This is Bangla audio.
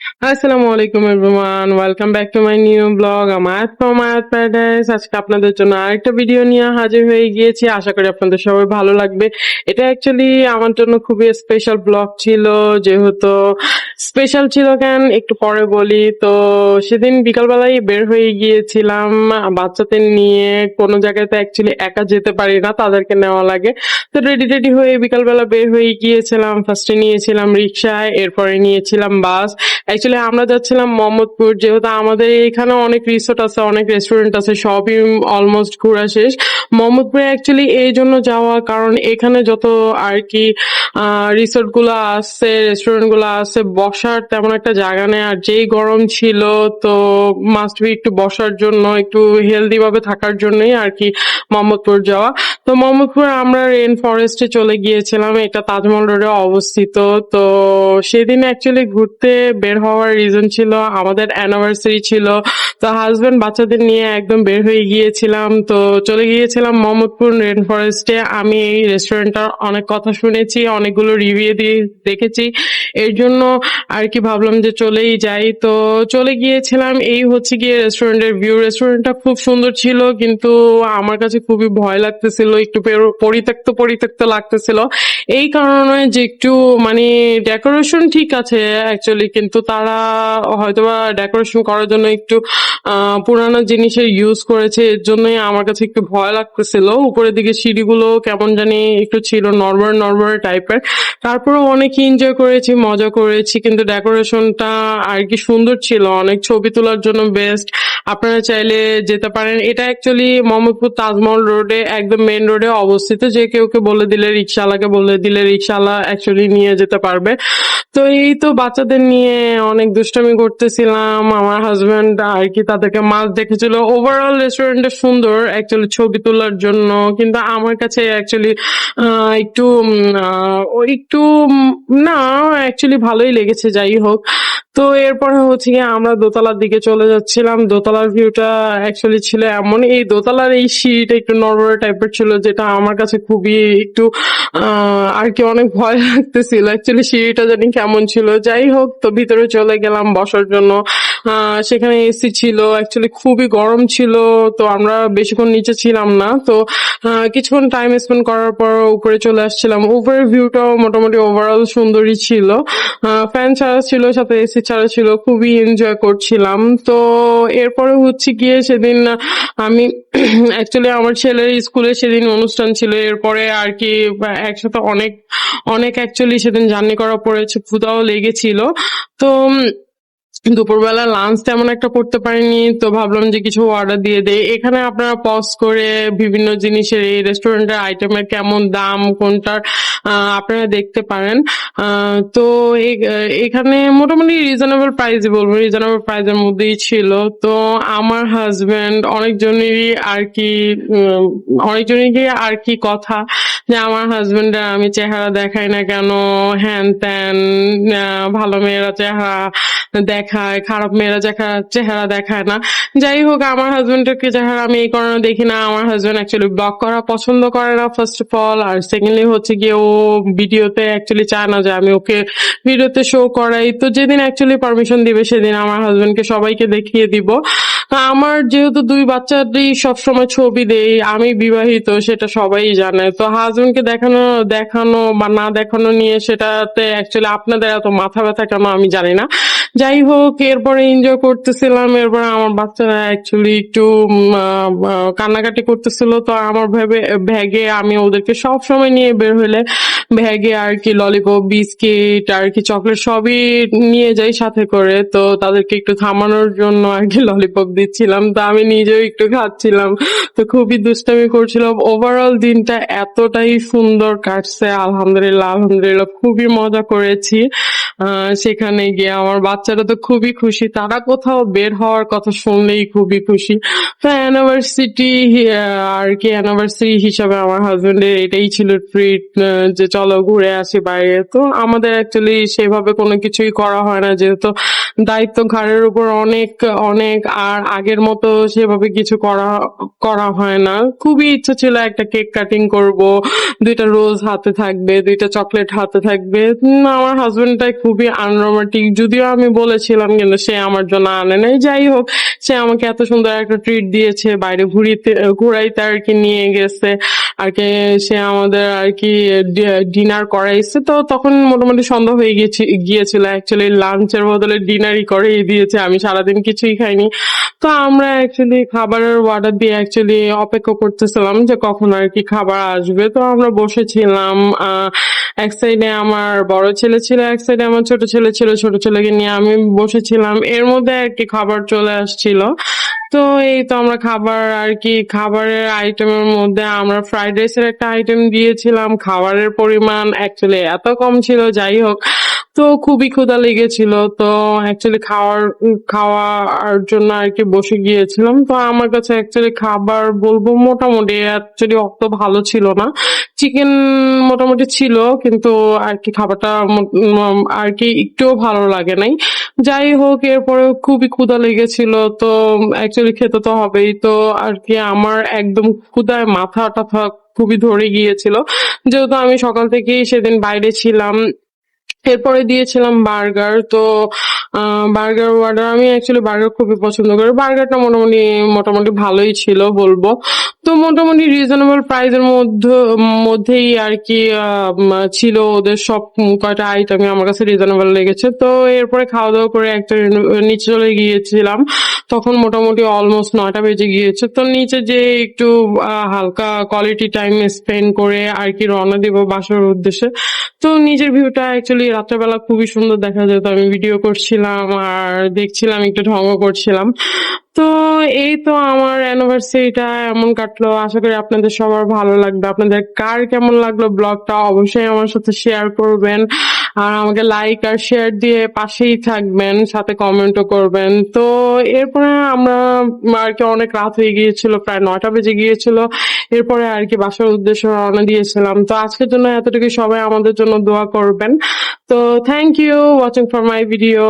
আসসালামু আলাইকুম everyone, welcome back to my new blog আমায়াত ফ্রম আয়াত প্যারাডাইস। আজকে আপনাদের জন্য আরেকটা ভিডিও নিয়ে হাজির হয়ে গিয়েছি। আশা করি আপনাদের সবাই ভালো লাগবে। এটা অ্যাকচুয়ালি আমার জন্য খুবই স্পেশাল ব্লগ ছিল, যেহেতু স্পেশাল ছিল কেন একটু পরে বলি। তো সেদিন বিকালবেলায় বের হয়ে গিয়েছিলাম বাচ্চাদের নিয়ে। কোনো জায়গায় তো অ্যাকচুয়ালি একা যেতে পারি না, তাদেরকে নেওয়া লাগে। তো রেডি টেডি হয়ে বিকালবেলা বের হয়ে গিয়েছিলাম। ফার্স্টে নিয়েছিলাম রিক্সায়, এরপরে নিয়েছিলাম বাস। অ্যাকচুয়ালি আমরা যাচ্ছিলাম মোহাম্মদপুর, যেহেতু আমাদের এখানে অনেক রিসোর্ট আছে, অনেক রেস্টুরেন্ট আছে, সবই অলমোস্ট ঘোরা শেষ। মোহাম্মদপুরে অ্যাকচুয়ালি এই জন্য যাওয়া, কারণ এখানে যত আর কি রিসোর্ট গুলো আছে, রেস্টুরেন্ট গুলো আছে, বসার তেমন একটা জায়গা নেই। আর যেই গরম ছিল, তো মাস্ট বি একটু বসার জন্য, একটু হেলদি ভাবে থাকার জন্যই আর কি মোহাম্মদপুর যাওয়া। তো মোহাম্মদপুর আমরা রেন ফরেস্টে চলে গিয়েছিলাম, এটা তাজমহল রোডে অবস্থিত। তো সেদিন অ্যাকচুয়ালি ঘুরতে বের হওয়ার রিজন ছিল আমাদের অ্যানিভার্সারি ছিল। তো হাজবেন্ড বাচ্চাদের নিয়ে একদম বের হয়ে গিয়েছিলাম। তো চলে গিয়েছিলাম মোহাম্মদপুর রেন ফরেস্টে। আমি এই রেস্টুরেন্টটার অনেক কথা শুনেছি, অনেকগুলো রিভিউ দিয়ে দেখেছি, এর জন্য আর কি ভাবলাম যে চলেই যাই। তো চলে গিয়েছিলাম। এই হচ্ছে গিয়ে রেস্টুরেন্টের ভিউ। রেস্টুরেন্টটা খুব সুন্দর ছিল, কিন্তু আমার কাছে খুবই ভয় লাগতেছিল, একটু পরিত্যক্ত পরিত্যক্ত লাগতেছিল। এই কারণে যে একটু মানে ডেকোরেশন ঠিক আছে অ্যাকচুয়ালি, কিন্তু তারা হয়তোবা ডেকোরেশন করার জন্য একটু পুরানো জিনিসের ইউজ করেছে, এর জন্যই আমার কাছে একটু ভয় লাগতেছিল। উপরের দিকে সিঁড়িগুলো কেমন জানি একটু ছিল নর্মাল নর্মাল টাইপের। তারপরেও অনেক এনজয় করেছি, মজা করেছি, কিন্তু ডেকোরেশনটা আর কি সুন্দর ছিল, অনেক ছবি তোলার জন্য বেস্ট। আপনারা চাইলে যেতে পারেন। এটা অ্যাকচুয়ালি মোহাম্মদপুর তাজমহল রোডে, একদম মেইন রোডে অবস্থিত। যে কেউকে বলে দিলে, রিক্সাওয়ালাকে বলে দিলে রিক্সাওয়ালা অ্যাকচুয়ালি নিয়ে যেতে পারবে। তো এই তো বাচ্চাদের নিয়ে অনেক দুষ্টামি করতেছিলাম। আমার হাজবেন্ড আর কি তাদেরকে মাছ দেখেছিল। ওভারঅল রেস্টুরেন্টটা সুন্দর অ্যাকচুয়ালি ছবি তোলার জন্য, কিন্তু আমার কাছে অ্যাকচুয়ালি একটু একটু না, অ্যাকচুয়ালি ভালোই লেগেছে, যাই হোক। তো এরপরে হচ্ছে গিয়ে আমরা দোতলার দিকে চলে যাচ্ছিলাম। দোতলার ভিউটা অ্যাকচুয়ালি ছিল এমন, এই দোতলার এই সিঁড়িটা একটু নড়বড়ে টাইপের ছিল, যেটা আমার কাছে খুবই একটু আর কি অনেক ভয় লাগতেছিল। অ্যাকচুয়ালি সিঁড়িটা জানি কেমন ছিল, যাই হোক। তো ভিতরে চলে গেলাম বসার জন্য। সেখানে এসি ছিল, অ্যাকচুয়ালি খুবই গরম ছিল। তো আমরা বেশিক্ষণ নিচে ছিলাম না। তো কিছুক্ষণ টাইম স্পেন্ড করার পর উপরে চলে আসছিলাম। উপরের ভিউটাও মোটামুটি ওভারঅল সুন্দরই ছিল। ফ্যান ছাড়া ছিল, সাথে এসি ছাড়া ছিল, খুবই এনজয় করছিলাম। তো এরপরে হচ্ছে গিয়ে সেদিন আমি অ্যাকচুয়ালি আমার ছেলের স্কুলে সেদিন অনুষ্ঠান ছিল। এরপরে আর কি একসাথে অনেক অনেক অ্যাকচুয়ালি সেদিন জার্নি করা পড়েছে, ক্ষুধাও লেগেছিল। তো দুপুরবেলা লাঞ্চ তেমন একটা করতে পারিনি, তো ভাবলাম যে কিছু অর্ডার দিয়ে দেই। এখানে আপনারা পজ করে বিভিন্ন জিনিসের, এই রেস্টুরেন্টের আইটেমের কেমন দাম, কোনটার আপনারা দেখতে পারেন। তো এখানে মোটামুটি রিজনেবল প্রাইসই বলবো, রিজনেবল প্রাইসের মধ্যেই ছিল। তো আমার হাজবেন্ড অনেকজনেরই আর কি অনেকজনেরই আর কি কথা যে আমার হাজবেন্ডের আমি চেহারা দেখাই না কেন, হ্যান ত্যান, ভালো মেয়েরা চেহারা দেখায়, খারাপ মেয়েরা চেহারা দেখায় না। যাই হোক, আমার হাজবেন্ডের চেহারা আমি এই কারণে দেখি না, আমার হাজবেন্ড অ্যাকচুয়ালি ব্লগ করা পছন্দ করে না ফার্স্ট অফ অল। আর সেকেন্ডলি হচ্ছে গিয়ে ও ভিডিওতে অ্যাকচুয়ালি চায় না যে আমি ওকে ভিডিওতে শো করাই। তো যেদিন অ্যাকচুয়ালি পারমিশন দিবে সেদিন আমার হাজবেন্ডকে সবাইকে দেখিয়ে দিব। আমার যেহেতু দুই বাচ্চারই সবসময় ছবি দেই, আমি বিবাহিত সেটা সবাই জানে। তো হাজবেন্ডকে দেখানো দেখানো বা না দেখানো নিয়ে সেটাতে অ্যাকচুয়ালি আপনাদের এত মাথা ব্যথা কেন আমি জানি না। যাই হোক, এরপরে এনজয় করতেছিলাম। এরপরে আমার বাচ্চারা অ্যাকচুয়ালি একটু কান্নাকাটি করতেছিল। তো আমার ব্যাগে আমি ওদেরকে সব সময় নিয়ে বের হলে ব্যাগে আর কি ললিপপ, বিস্কিট আর কি চকলেট সবই নিয়ে যাই সাথে করে। তো তাদেরকে একটু থামানোর জন্য আর কি ললিপপ দিচ্ছিলাম, তো আমি নিজেও একটু খাচ্ছিলাম। তো খুবই দুষ্টামি করছিলাম। ওভারঅল দিনটা এতটাই সুন্দর কাটছে, আলহামদুলিল্লাহ আলহামদুলিল্লাহ, খুবই মজা করেছি। সেখানে গিয়ে আমার বাচ্চারা তো খুবই খুশি, তারা কোথাও বের হওয়ার কথা শুনলেই খুবই খুশি। তো আর কি অ্যানিভার্সারি হিসাবে আমার হাজবেন্ডের এটাই ছিল ট্রিট, যে চলো ঘুরে আসি বাইরে। তো আমাদের অ্যাকচুয়ালি সেভাবে কোনো কিছুই করা হয় না, যেহেতু দায়িত্ব ঘাড়ের উপর অনেক অনেক, আর আগের মতো সেভাবে কিছু করা করা হয় না। খুবই ইচ্ছা ছিল একটা কেক কাটিং করব, দুইটা রোজ হাতে থাকবে, দুইটা চকলেট হাতে থাকবে। আমার হাজবেন্ডটাই খুবই আনরোমান্টিক, যদিও আমি বলেছিলাম, কিন্তু সে আমার জন্য আনে নাই। যাই হোক, সে আমাকে এত সুন্দর একটা ট্রিট দিয়েছে, বাইরে ঘুরাইতে আর কি নিয়ে গেছে আর কি। সে আমাদের আর কি ডিনার করাইছে। তো তখন মোটামুটি সন্ধ্যা হয়ে গিয়েছিল। অ্যাকচুয়ালি লাঞ্চের বদলে ডিনারই করেই দিয়েছে, আমি সারাদিন কিছুই খাইনি। তো আমরা অ্যাকচুয়ালি খাবারের অর্ডার দিয়ে অ্যাকচুয়ালি অপেক্ষা করতেছিলাম যে কখন আর কি খাবার আসবে। তো আমরা বসেছিলাম, এক সাইডে আমার বড় ছেলে ছিল, এক সাইডে আমার ছোট ছেলে ছিল। ছোট ছেলেকে নিয়ে আমি বসেছিলাম, এর মধ্যে আর কি খাবার চলে আসছিল। তো এই তো আমরা খাবার আর কি, খাবারের আইটেমের মধ্যে আমরা ফ্রাইড রাইসের একটা আইটেম দিয়েছিলাম। খাবারের পরিমাণ অ্যাকচুয়ালি এত কম ছিল, যাই হোক, তো খুবই ক্ষুধা লেগেছিল। তো অ্যাকচুয়ালি খাওয়ার জন্য আর কি বসে গিয়েছিলাম। তো আমার কাছে অ্যাকচুয়ালি খাবার বলবো মোটামুটি, অ্যাকচুয়ালি অত ভালো ছিল না। চিকেন মোটামুটি ছিল, কিন্তু আর কি খাবারটা আর কি একটুও ভালো লাগে নাই। যাই হোক, এরপরে খুবই ক্ষুধা লেগেছিল। তো অ্যাকচুয়ালি খেতে তো হবেই। তো আর কি আমার একদম ক্ষুধায় মাথা টাথা খুবই ধরে গিয়েছিল, যেহেতু আমি সকাল থেকেই সেদিন বাইরে ছিলাম। এরপরে দিয়েছিলাম বার্গার। তো বার্গার অর্ডার, আমি অ্যাকচুয়ালি বার্গার খুবই পছন্দ করি। বার্গারটা মোটামুটি ভালোই ছিল বলবো। তো মোটামুটি রিজনেবল প্রাইসের মধ্যেই আর কি ছিল ওদের সব কয়টা আইটেমই আমার কাছে রিজনেবল লেগেছে। তো এরপরে খাওয়া দাওয়া করে একটা নিচে চলে গিয়েছিলাম। তখন মোটামুটি অলমোস্ট 9টা বেজে গিয়েছে। তো নিচে যে একটু হালকা কোয়ালিটি টাইম স্পেন্ড করে আর কি রওনা দিব বাসার উদ্দেশ্যে। তো নিজের ভিউটা অ্যাকচুয়ালি রাত্রেবেলা খুবই সুন্দর দেখা যেত। আমি ভিডিও করছিলাম আর দেখছিলাম, একটু ঢঙ্গ করছিলাম। তো এই তো আমার অ্যানিভার্সারিটা এমন কাটলো। আশা করি আপনাদের সবার ভালো লাগবে। আপনাদের কার কেমন লাগলো ব্লগটা অবশ্যই আমার সাথে শেয়ার করবেন, আর আমাকে লাইক আর শেয়ার দিয়ে পাশেই থাকবেন, সাথে কমেন্টও করবেন। তো এরপরে আমরা আর কি অনেক রাত হয়ে গিয়েছিল, প্রায় 9টা বেজে গিয়েছিল। এরপরে আর কি বাসার উদ্দেশ্যে রওনা দিয়েছিলাম। তো আজকের জন্য এতটুকু, সবাই আমাদের জন্য দোয়া করবেন। তো thank you watching for my video.